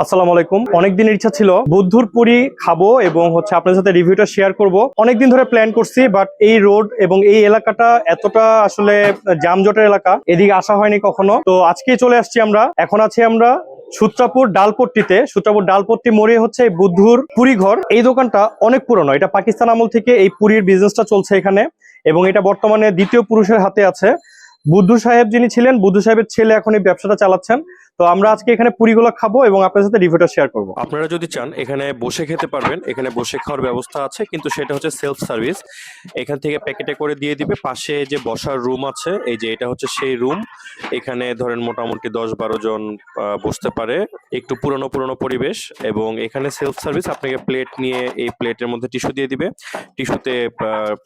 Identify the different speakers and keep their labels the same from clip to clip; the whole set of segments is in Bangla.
Speaker 1: আসসালামু আলাইকুম। অনেকদিনের ইচ্ছা ছিল বুদ্ধুর পুরি খাবো এবং আপনাদের সাথে রিভিউটা শেয়ার করব। অনেকদিন ধরে প্ল্যান করছি, বাট এই রোড এবং এই এলাকাটা এতটা আসলে যানজটের এলাকা, এদিকে আসা হয়নি কখনো। তো আজকেই চলে আসছি আমরা। এখন আছি আমরা সূত্রাপুর ডালপট্টিতে। সূত্রাপুর ডালপট্টি মোড়ে হচ্ছে বুদ্ধুর পুরি ঘর। এই দোকানটা অনেক পুরনো, এটা পাকিস্তান আমল থেকে এই পুরীর বিজনেসটা চলছে এখানে, এবং এটা বর্তমানে দ্বিতীয় পুরুষের হাতে আছে। বুদ্ধু সাহেব যিনি ছিলেন, বুদ্ধু সাহেবের ছেলে এখন এই ব্যবসাটা চালাচ্ছেন। তো আমরা আজকে এখানে পুরিগুলো খাবো এবং আপনার সাথে রিভিউটা শেয়ার করব।
Speaker 2: আপনারা যদি চান এখানে বসে খেতে পারবেন, এখানে বসে খাওয়ার ব্যবস্থা আছে, কিন্তু সেটা হচ্ছে সেলফ সার্ভিস। এখান থেকে প্যাকেটে করে দিয়ে দিবে। পাশে যে বসার রুম আছে, এই যে এটা হচ্ছে সেই রুম। এখানে ধরেন মোটামুটি 10-12 জন বসতে পারে। একটু পুরনো পুরনো পরিবেশ, এবং এখানে সেলফ সার্ভিস। আপনাকে প্লেট নিয়ে এই প্লেটের মধ্যে টিস্যু দিয়ে দিবে, টিস্যুতে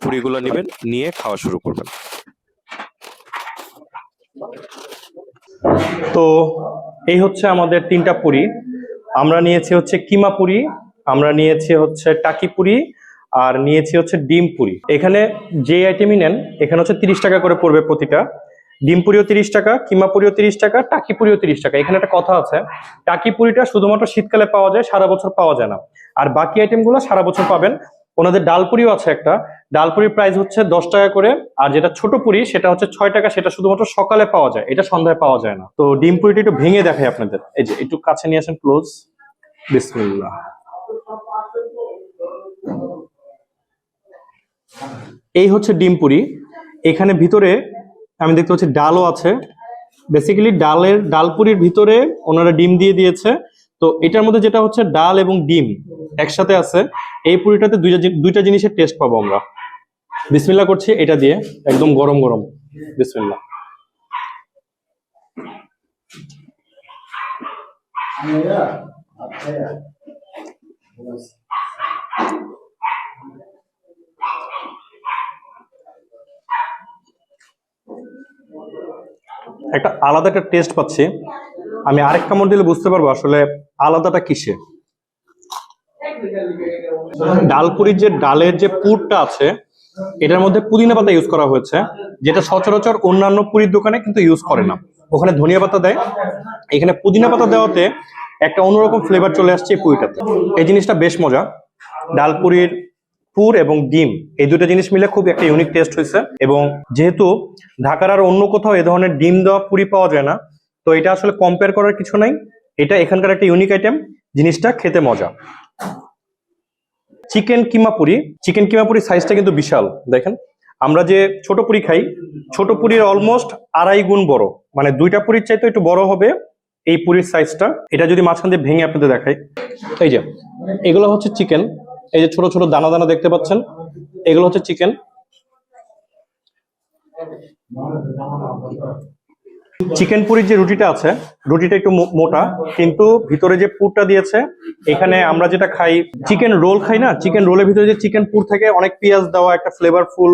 Speaker 2: পুরিগুলো নেবেন, নিয়ে খাওয়া শুরু করবেন।
Speaker 1: তো এই হচ্ছে আমাদের 3টা পুরি। আমরা নিয়েছি হচ্ছে কিমা পুরি, আমরা নিয়েছি হচ্ছে টাকি পুরি, আর নিয়েছি হচ্ছে ডিম পুরি। এখানে যে আইটেমই নেন এখানে হচ্ছে 30 টাকা করে পড়বে প্রতিটা। ডিম পুরিও 30 টাকা, কিমা পুরিও 30 টাকা, টাকি পুরিও 30 টাকা। এখানে একটা কথা আছে, টাকি পুরিটা শুধুমাত্র শীতকালে পাওয়া যায়, সারা বছর পাওয়া যায় না। আর বাকি আইটেমগুলো সারা বছর পাবেন। ওনাদের ডালপুরিও আছে একটা, ডালপুরির প্রাইস হচ্ছে 10 টাকা করে। আর যেটা ছোট পুরি সেটা হচ্ছে 6 টাকা, সেটা শুধুমাত্র সকালে পাওয়া যায়, এটা সন্ধ্যায় পাওয়া যায় না। তো ডিম পুরিটা একটু ভেঙে দেখাই আপনাদের। এই যে একটু কাছে নিয়ে আসেন, ক্লোজ। বিসমিল্লাহ। এই হচ্ছে ডিম পুরি। এখানে ভিতরে আমি দেখতে পাচ্ছি ডালও আছে। বেসিক্যালি ডালপুরির ভিতরে ওনারা ডিম দিয়ে দিয়েছে। তো এটার মধ্যে যেটা হচ্ছে ডাল এবং ডিম একসাথে আছে। এই পুরিটাতে দুইটা জিনিসের টেস্ট পাবো আমরা। বিসমিল্লাহ করছি এটা দিয়ে, একদম গরম গরম। বিসমিল্লাহ। একটা আলাদা একটা টেস্ট পাচ্ছি। আমি আরেক কামড় দিলে বুঝতে পারবো আসলে আলাদাটা কিসে। ডালপুরির যে ডালের যে পুরটা আছে, এটার মধ্যে পুদিনা পাতা ইউজ করা হয়েছে, যেটা সচরাচর অন্যান্য পুরীর দোকানে কিন্তু ইউজ করে না। ওখানে ধনিয়া পাতা দেয়, এখানে পুদিনা পাতা দেওয়াতে একটা অন্যরকম ফ্লেভার চলে আসছে এই পুরিটাতে। এই জিনিসটা বেশ মজা। ডালপুরির পুর এবং ডিম, এই দুটো জিনিস মিলে খুব একটা ইউনিক টেস্ট হয়েছে। এবং যেহেতু ঢাকার আর অন্য কোথাও এ ধরনের ডিম দেওয়া পুরি পাওয়া যায় না, তো এটা আসলে কম্পেয়ার করার কিছু নাই। এটা এখানকার একটা ইউনিক আইটেম, জিনিসটা খেতে মজা। চিকেন কিমা পুরি, চিকেন কিমা পুরি সাইজটা কিন্তু বিশাল। দেখেন, আমরা যে ছোট পুরি খাই, ছোট পুরির অলমোস্ট 2.5 গুণ বড়, মানে 2টা পুরির চাইতে একটু বড় হবে এই পুরির সাইজটা। এটা যদি মাঝখান দিয়ে ভেঙে আপনাদের দেখাই, এই যে এগুলো হচ্ছে চিকেন। এই যে ছোট ছোট দানা দানা দেখতে পাচ্ছেন, এগুলো হচ্ছে চিকেন। চিকেন পুরির যে রুটিটা আছে, রুটিটা একটু মোটা, কিন্তু ভিতরে যে পুরটা দিয়েছে, এখানে আমরা যেটা খাই চিকেন রোল খাই না, চিকেন রোলের ভিতরে যে চিকেন পুর থাকে, অনেক পেঁয়াজ দেওয়া একটা ফ্লেভারফুল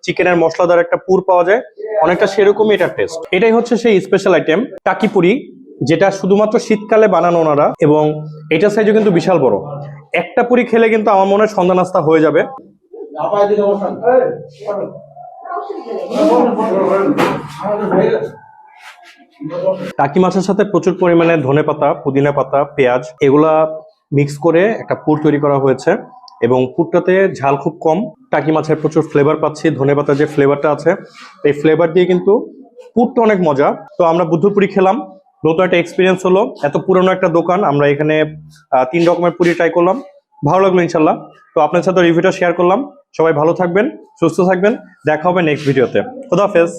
Speaker 1: চিকেনের মশলাদার একটা পুর পাওয়া যায়, অনেকটা সেরকমই এটা টেস্ট। এটাই হচ্ছে সেই স্পেশাল আইটেম টাকি পুরি, যেটা শুধুমাত্র শীতকালে বানানো ওনারা। এবং এটা সাইজও কিন্তু বিশাল বড়। একটা পুরি খেলে কিন্তু আমার মনে হয় সন্ধ্যা নাস্তা হয়ে যাবে। টাকি মাছের সাথে প্রচুর পরিমাণে ধনেপাতা, পুদিনা পাতা, পেঁয়াজ এগুলা মিক্স করে একটা পুর তৈরি করা হয়েছে, এবং পুরটাতে ঝাল খুব কম। টাকি মাছের প্রচুর ফ্লেভার পাচ্ছি, ধনেপাতার যে ফ্লেভারটা আছে এই ফ্লেভার দিয়ে কিন্তু পুরটা অনেক মজা। তো আমরা বুদ্ধপুরি খেলাম, নতুন একটা এক্সপিরিয়েন্স হলো। এত পুরনো একটা দোকান, আমরা এখানে 3 রকমের পুরি ট্রাই করলাম, ভালো লাগলো ইনশাল্লাহ। তো আপনার সাথে রিভিউটা শেয়ার করলাম। সবাই ভালো থাকবেন, সুস্থ থাকবেন, দেখা হবে নেক্সট ভিডিওতে। খোদা হাফেজ।